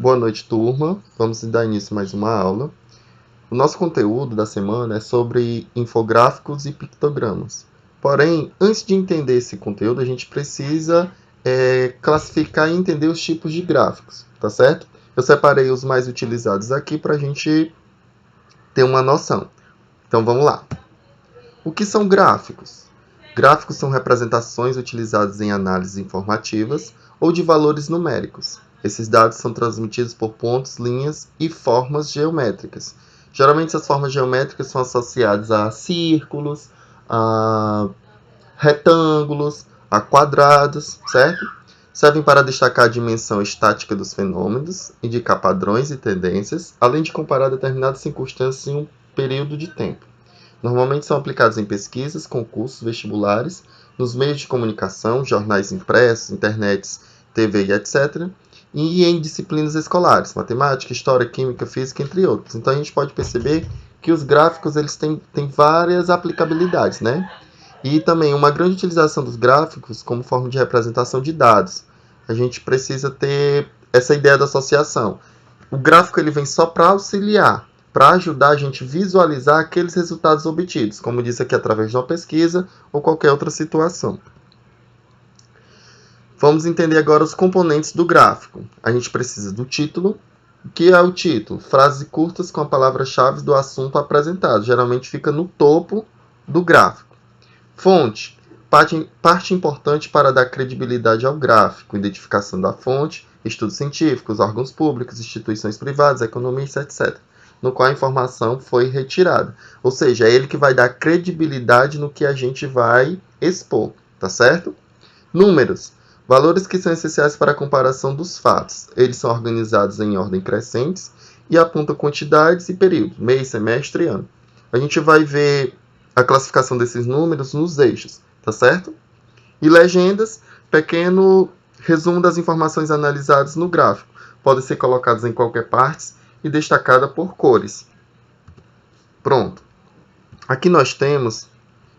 Boa noite, turma. Vamos dar início a mais uma aula. O nosso conteúdo da semana é sobre infográficos e pictogramas. Porém, antes de entender esse conteúdo, a gente precisa classificar e entender os tipos de gráficos, tá certo? Eu separei os mais utilizados aqui para a gente ter uma noção. Então, vamos lá. O que são gráficos? Gráficos são representações utilizadas em análises informativas ou de valores numéricos. Esses dados são transmitidos por pontos, linhas e formas geométricas. Geralmente, essas formas geométricas são associadas a círculos, a retângulos, a quadrados, certo? Servem para destacar a dimensão estática dos fenômenos, indicar padrões e tendências, além de comparar determinadas circunstâncias em um período de tempo. Normalmente são aplicados em pesquisas, concursos, vestibulares, nos meios de comunicação, jornais impressos, internet, TV e etc., e em disciplinas escolares, matemática, história, química, física, entre outros. Então a gente pode perceber que os gráficos eles têm várias aplicabilidades, né? E também uma grande utilização dos gráficos como forma de representação de dados. A gente precisa ter essa ideia da associação. O gráfico ele vem só para auxiliar, para ajudar a gente a visualizar aqueles resultados obtidos, como disse aqui, através de uma pesquisa ou qualquer outra situação. Vamos entender agora os componentes do gráfico. A gente precisa do título. O que é o título? Frases curtas com a palavra-chave do assunto apresentado. Geralmente fica no topo do gráfico. Fonte. Parte importante para dar credibilidade ao gráfico. Identificação da fonte, estudos científicos, órgãos públicos, instituições privadas, economistas, etc., no qual a informação foi retirada. Ou seja, é ele que vai dar credibilidade no que a gente vai expor, tá certo? Números. Valores que são essenciais para a comparação dos fatos. Eles são organizados em ordem crescentes e apontam quantidades e períodos, mês, semestre e ano. A gente vai ver a classificação desses números nos eixos, tá certo? E legendas, pequeno resumo das informações analisadas no gráfico. Podem ser colocadas em qualquer parte e destacada por cores. Pronto. Aqui nós temos...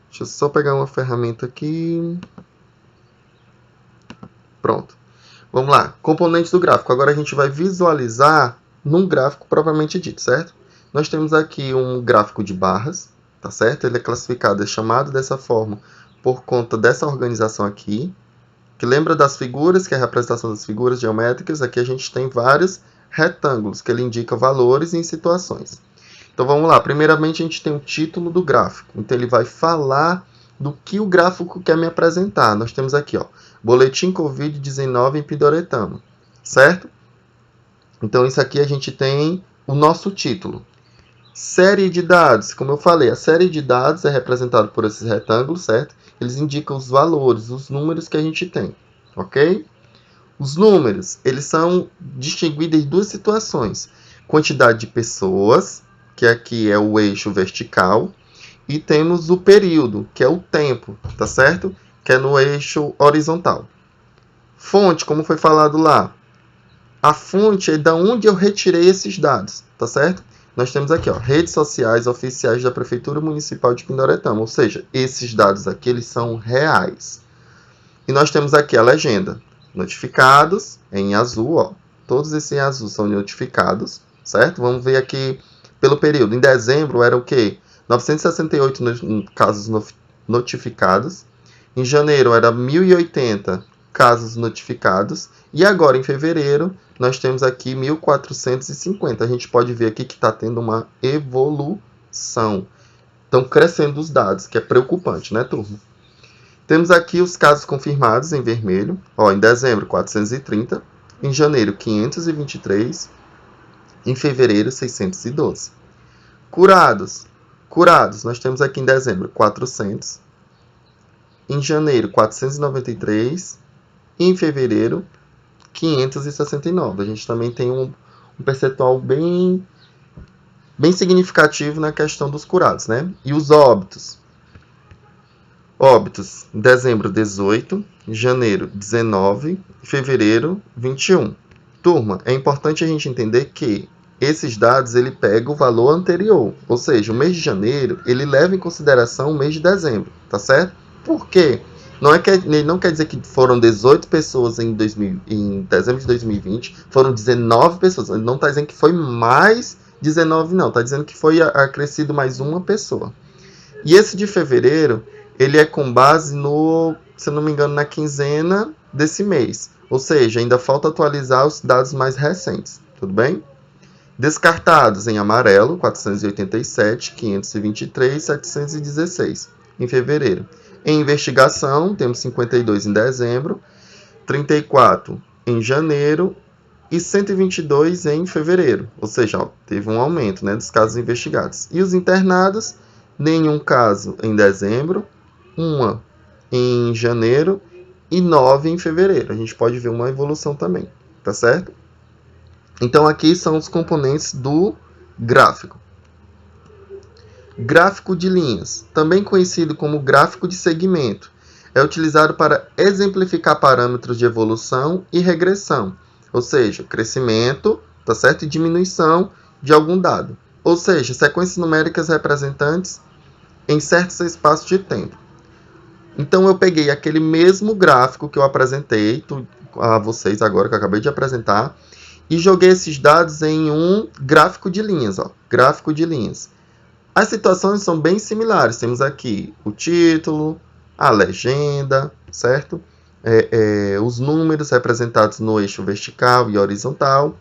Deixa eu só pegar uma ferramenta aqui. Pronto. Vamos lá. Componentes do gráfico. Agora a gente vai visualizar num gráfico propriamente dito, certo? Nós temos aqui um gráfico de barras, tá certo? Ele é classificado, é chamado dessa forma por conta dessa organização aqui, que lembra das figuras, que é a representação das figuras geométricas. Aqui a gente tem vários retângulos, que ele indica valores em situações. Então vamos lá. Primeiramente a gente tem o título do gráfico. Então ele vai falar do que o gráfico quer me apresentar. Nós temos aqui, ó, Boletim Covid-19 em Pindoretama, certo? Então isso aqui a gente tem o nosso título. Série de dados, como eu falei, a série de dados é representada por esses retângulos, certo? Eles indicam os valores, os números que a gente tem, ok? Os números, eles são distinguidos em duas situações. Quantidade de pessoas, que aqui é o eixo vertical, e temos o período, que é o tempo, tá certo? Que é no eixo horizontal. Fonte, como foi falado lá. A fonte é da onde eu retirei esses dados, tá certo? Nós temos aqui, ó, redes sociais oficiais da Prefeitura Municipal de Pindoretama, ou seja, esses dados aqui eles são reais. E nós temos aqui a legenda, notificados em azul, ó, todos esses em azul são notificados, certo? Vamos ver aqui pelo período. Em dezembro era o quê? 968 casos notificados. Em janeiro era 1080 casos notificados. E agora, em fevereiro, nós temos aqui 1450. A gente pode ver aqui que está tendo uma evolução. Estão crescendo os dados, que é preocupante, né, turma? Temos aqui os casos confirmados em vermelho. Ó, em dezembro, 430. Em janeiro, 523. Em fevereiro, 612. Curados. Curados, nós temos aqui em dezembro 400, em janeiro 493 e em fevereiro 569. A gente também tem um percentual bem significativo na questão dos curados, né? E os óbitos. Óbitos, em dezembro 18, em janeiro 19, em fevereiro 21. Turma, é importante a gente entender que esses dados ele pega o valor anterior, ou seja, o mês de janeiro ele leva em consideração o mês de dezembro, tá certo? Por quê? Ele não quer dizer que foram 18 pessoas em dezembro de 2020, foram 19 pessoas. Ele não está dizendo que foi mais 19, não. Está dizendo que foi acrescido mais uma pessoa. E esse de fevereiro, ele é com base no, se eu não me engano, na quinzena desse mês. Ou seja, ainda falta atualizar os dados mais recentes. Tudo bem? Descartados em amarelo, 487, 523, 716 em fevereiro. Em investigação, temos 52 em dezembro, 34 em janeiro e 122 em fevereiro. Ou seja, teve um aumento, né, dos casos investigados. E os internados, nenhum caso em dezembro, uma em janeiro e 9 em fevereiro. A gente pode ver uma evolução também, tá certo? Então, aqui são os componentes do gráfico. Gráfico de linhas, também conhecido como gráfico de segmento, é utilizado para exemplificar parâmetros de evolução e regressão, ou seja, crescimento, tá certo? E diminuição de algum dado, ou seja, sequências numéricas representantes em certos espaços de tempo. Então, eu peguei aquele mesmo gráfico que eu apresentei a vocês agora, que eu acabei de apresentar, e joguei esses dados em um gráfico de linhas. Gráfico de linhas. As situações são bem similares. Temos aqui o título, a legenda, certo? Os números representados no eixo vertical e horizontal.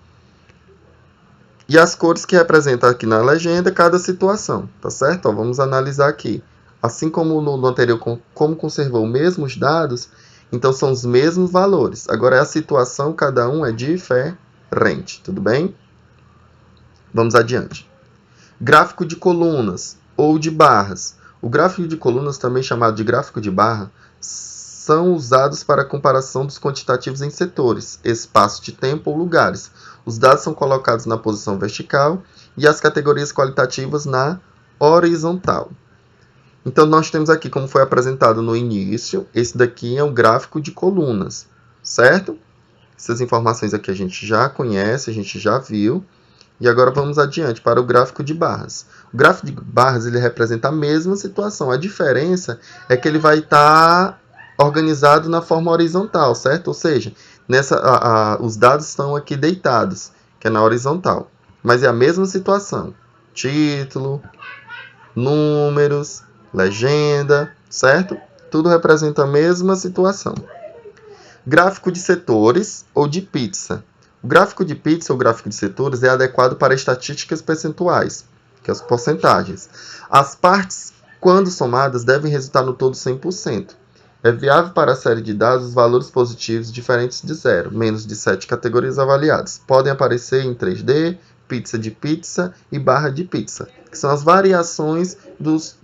E as cores que representam aqui na legenda cada situação, tá certo? Vamos analisar aqui. Assim como no anterior, como conservou os mesmos dados, então são os mesmos valores. Agora, a situação, cada um é diferente, tudo bem? Vamos adiante. Gráfico de colunas ou de barras. O gráfico de colunas, também chamado de gráfico de barra, são usados para a comparação dos quantitativos em setores, espaço de tempo ou lugares. Os dados são colocados na posição vertical e as categorias qualitativas na horizontal. Então, nós temos aqui, como foi apresentado no início, esse daqui é um gráfico de colunas, certo? Essas informações aqui a gente já conhece, a gente já viu. E agora vamos adiante para o gráfico de barras. O gráfico de barras ele representa a mesma situação. A diferença é que ele vai estar organizado na forma horizontal, certo? Ou seja, os dados estão aqui deitados, que é na horizontal. Mas é a mesma situação. Título, números, legenda, certo? Tudo representa a mesma situação. Gráfico de setores ou de pizza. O gráfico de pizza ou gráfico de setores é adequado para estatísticas percentuais, que é as porcentagens. As partes, quando somadas, devem resultar no todo 100%. É viável para a série de dados os valores positivos diferentes de zero, menos de 7 categorias avaliadas. Podem aparecer em 3D, pizza de pizza e barra de pizza, que são as variações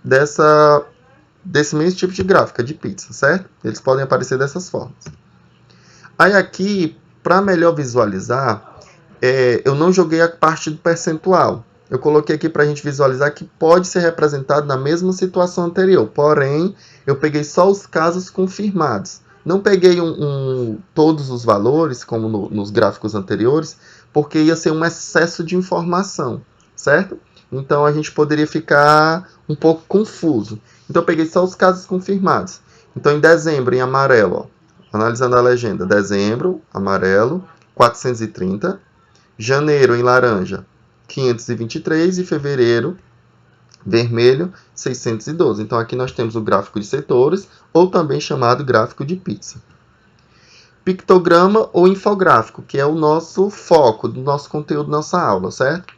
desse mesmo tipo de gráfica de pizza, certo? Eles podem aparecer dessas formas. Aí aqui, para melhor visualizar, eu não joguei a parte do percentual. Eu coloquei aqui para a gente visualizar que pode ser representado na mesma situação anterior. Porém, eu peguei só os casos confirmados. Não peguei todos os valores, como nos gráficos anteriores, porque ia ser um excesso de informação, certo? Então, a gente poderia ficar um pouco confuso. Então, eu peguei só os casos confirmados. Então, em dezembro, em amarelo, analisando a legenda, dezembro, amarelo, 430. Janeiro, em laranja, 523. E fevereiro, vermelho, 612. Então, aqui nós temos o gráfico de setores, ou também chamado gráfico de pizza. Pictograma ou infográfico, que é o nosso foco do nosso conteúdo, nossa aula, certo?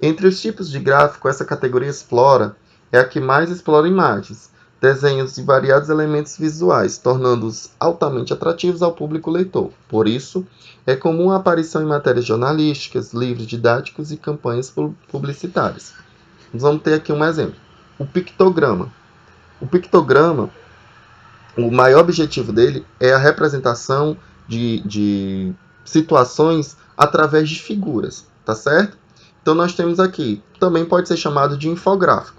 Entre os tipos de gráfico, essa categoria explora é a que mais explora imagens, desenhos de variados elementos visuais, tornando-os altamente atrativos ao público leitor. Por isso, é comum a aparição em matérias jornalísticas, livros didáticos e campanhas publicitárias. Vamos ter aqui um exemplo. O pictograma. O pictograma, o maior objetivo dele é a representação de situações através de figuras, tá certo? Então, nós temos aqui, também pode ser chamado de infográfico.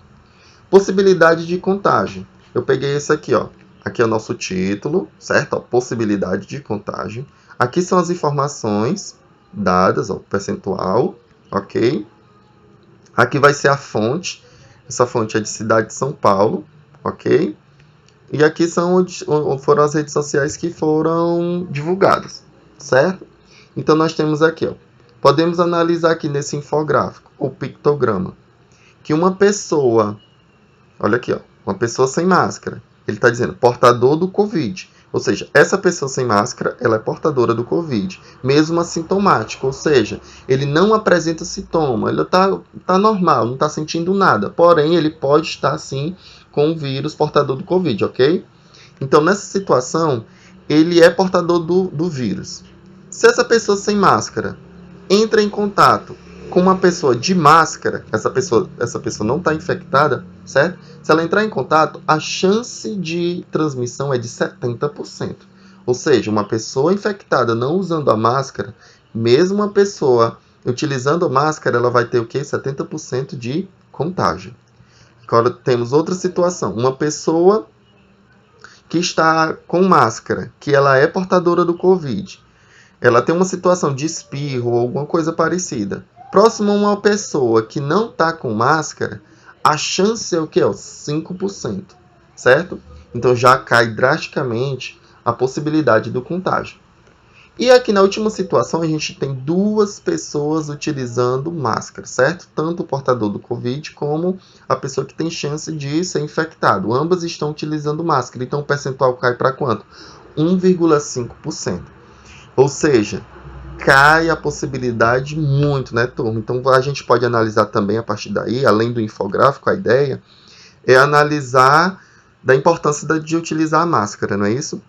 Possibilidade de contagem. Eu peguei esse aqui, ó. Aqui é o nosso título, certo? Ó, possibilidade de contagem. Aqui são as informações dadas, ó, percentual, ok? Aqui vai ser a fonte. Essa fonte é de cidade de São Paulo, ok? E aqui foram as redes sociais que foram divulgadas, certo? Então nós temos aqui, ó, podemos analisar aqui nesse infográfico, o pictograma, que uma pessoa, olha aqui, ó, uma pessoa sem máscara, ele está dizendo portador do Covid. Ou seja, essa pessoa sem máscara, ela é portadora do Covid, mesmo assintomático, ou seja, ele não apresenta sintoma, ele tá normal, não está sentindo nada, porém ele pode estar sim com o vírus portador do Covid, ok? Então nessa situação, ele é portador do vírus. Se essa pessoa sem máscara entra em contato com uma pessoa de máscara, essa pessoa não está infectada, certo? Se ela entrar em contato, a chance de transmissão é de 70%. Ou seja, uma pessoa infectada não usando a máscara, mesmo uma pessoa utilizando a máscara, ela vai ter o quê? 70% de contágio. Agora temos outra situação. Uma pessoa que está com máscara, que ela é portadora do Covid, ela tem uma situação de espirro ou alguma coisa parecida, próximo a uma pessoa que não está com máscara, a chance é o que? 5%, certo? Então já cai drasticamente a possibilidade do contágio. E aqui na última situação a gente tem duas pessoas utilizando máscara, certo? Tanto o portador do Covid como a pessoa que tem chance de ser infectado. Ambas estão utilizando máscara, então o percentual cai para quanto? 1,5%. Ou seja, cai a possibilidade muito, né, turma? Então a gente pode analisar também a partir daí, além do infográfico, a ideia é analisar da importância de utilizar a máscara, não é isso?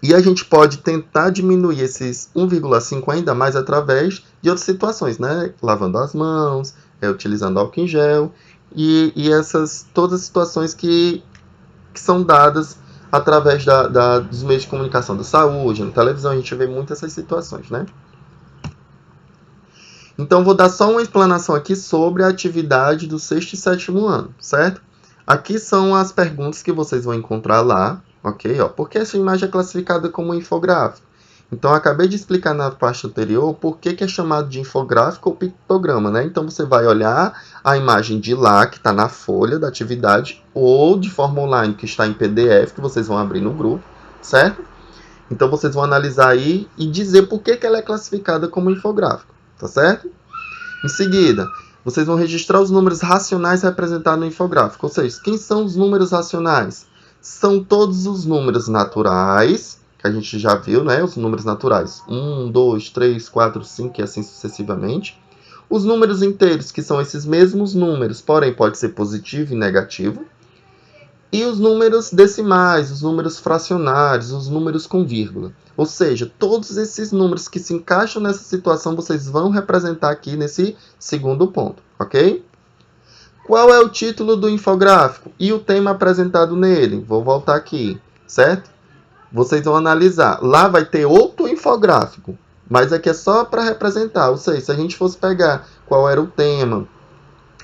E a gente pode tentar diminuir esses 1,5 ainda mais através de outras situações, né? Lavando as mãos, utilizando álcool em gel e todas as situações que são dadas através dos meios de comunicação da saúde, na televisão, a gente vê muito essas situações, né? Então, vou dar só uma explanação aqui sobre a atividade do sexto e sétimo ano, certo? Aqui são as perguntas que vocês vão encontrar lá, ok? Ó, porque essa imagem é classificada como infográfico. Então, eu acabei de explicar na parte anterior por que é chamado de infográfico ou pictograma, né? Então, você vai olhar a imagem de lá, que está na folha da atividade, ou de forma online, que está em PDF, que vocês vão abrir no grupo, certo? Então, vocês vão analisar aí e dizer por que ela é classificada como infográfico, tá certo? Em seguida, vocês vão registrar os números racionais representados no infográfico. Ou seja, quem são os números racionais? São todos os números naturais, que a gente já viu, né? Os números naturais. 1, 2, 3, 4, 5 e assim sucessivamente. Os números inteiros, que são esses mesmos números, porém pode ser positivo e negativo. E os números decimais, os números fracionários, os números com vírgula. Ou seja, todos esses números que se encaixam nessa situação, vocês vão representar aqui nesse segundo ponto, ok? Qual é o título do infográfico e o tema apresentado nele? Vou voltar aqui, certo? Vocês vão analisar. Lá vai ter outro infográfico, mas aqui é só para representar. Ou seja, se a gente fosse pegar qual era o tema,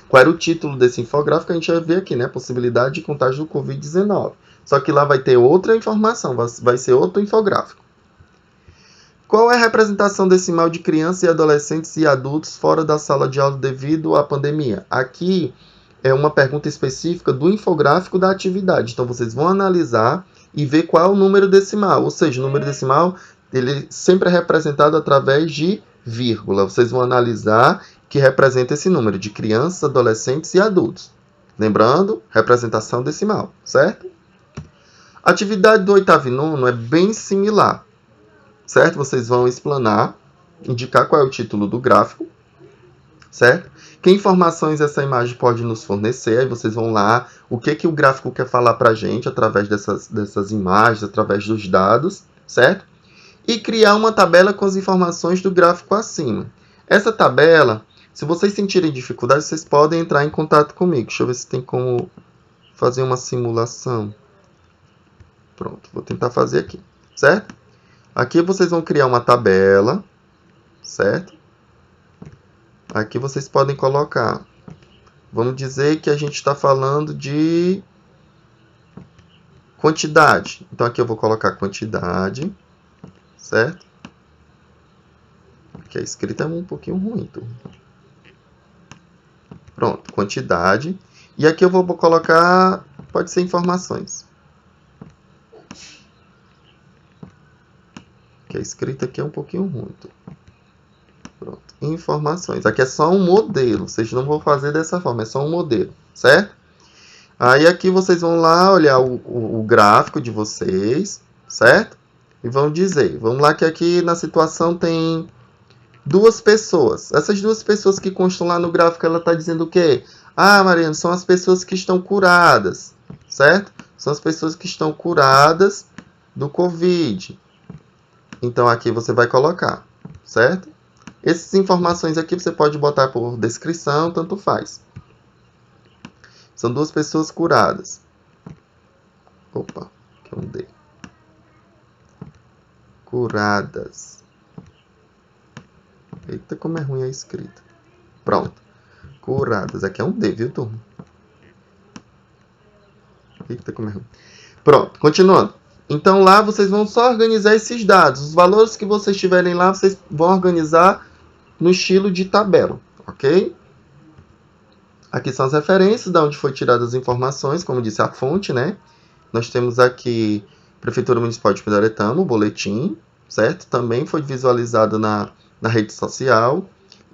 qual era o título desse infográfico, a gente vai ver aqui, né? Possibilidade de contágio do Covid-19. Só que lá vai ter outra informação, vai ser outro infográfico. Qual é a representação decimal de crianças e adolescentes e adultos fora da sala de aula devido à pandemia? Aqui é uma pergunta específica do infográfico da atividade. Então, vocês vão analisar e ver qual é o número decimal. Ou seja, o número decimal ele sempre é representado através de vírgula. Vocês vão analisar que representa esse número de crianças, adolescentes e adultos. Lembrando, representação decimal, certo? A atividade do oitavo e nono é bem similar, certo? Vocês vão explanar, indicar qual é o título do gráfico, certo? Que informações essa imagem pode nos fornecer, aí vocês vão lá, o que o gráfico quer falar para a gente através dessas imagens, através dos dados, certo? E criar uma tabela com as informações do gráfico acima. Essa tabela, se vocês sentirem dificuldade, vocês podem entrar em contato comigo. Deixa eu ver se tem como fazer uma simulação. Pronto, vou tentar fazer aqui, certo? Aqui vocês vão criar uma tabela, certo? Aqui vocês podem colocar, vamos dizer que a gente está falando de quantidade. Então aqui eu vou colocar quantidade, certo? Aqui a escrita é um pouquinho ruim, turma. Pronto, quantidade. E aqui eu vou colocar, pode ser informações. Que a escrita aqui é um pouquinho ruim. Pronto. Informações. Aqui é só um modelo. Vocês não vão fazer dessa forma, é só um modelo, certo? Aí aqui vocês vão lá olhar o gráfico de vocês, certo? E vão dizer, vamos lá que aqui na situação tem duas pessoas. Essas duas pessoas que constam lá no gráfico, ela está dizendo o quê? Ah, Mariana, são as pessoas que estão curadas, certo? São as pessoas que estão curadas do Covid. Então aqui você vai colocar, certo? Essas informações aqui você pode botar por descrição, tanto faz. São duas pessoas curadas. Opa, que é um D. Curadas. Eita, como é ruim a escrita. Pronto. Curadas. Aqui é um D, viu, turma? Eita, como é ruim. Pronto, continuando. Então lá vocês vão só organizar esses dados. Os valores que vocês tiverem lá, vocês vão organizar no estilo de tabela, ok? Aqui são as referências, de onde foi tiradas as informações, como disse a fonte, né? Nós temos aqui Prefeitura Municipal de Pindaretama, o boletim, certo? Também foi visualizado na rede social.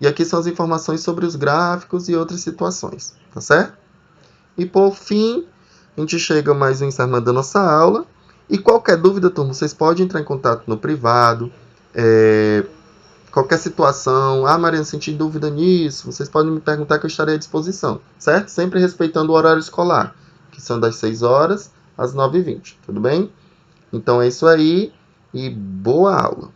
E aqui são as informações sobre os gráficos e outras situações, tá certo? E por fim, a gente chega mais um encerramento da nossa aula. E qualquer dúvida, turma, vocês podem entrar em contato no privado. Qualquer situação, Mariana, senti dúvida nisso, vocês podem me perguntar que eu estarei à disposição, certo? Sempre respeitando o horário escolar, que são das 6 horas às 9h20, tudo bem? Então é isso aí e boa aula!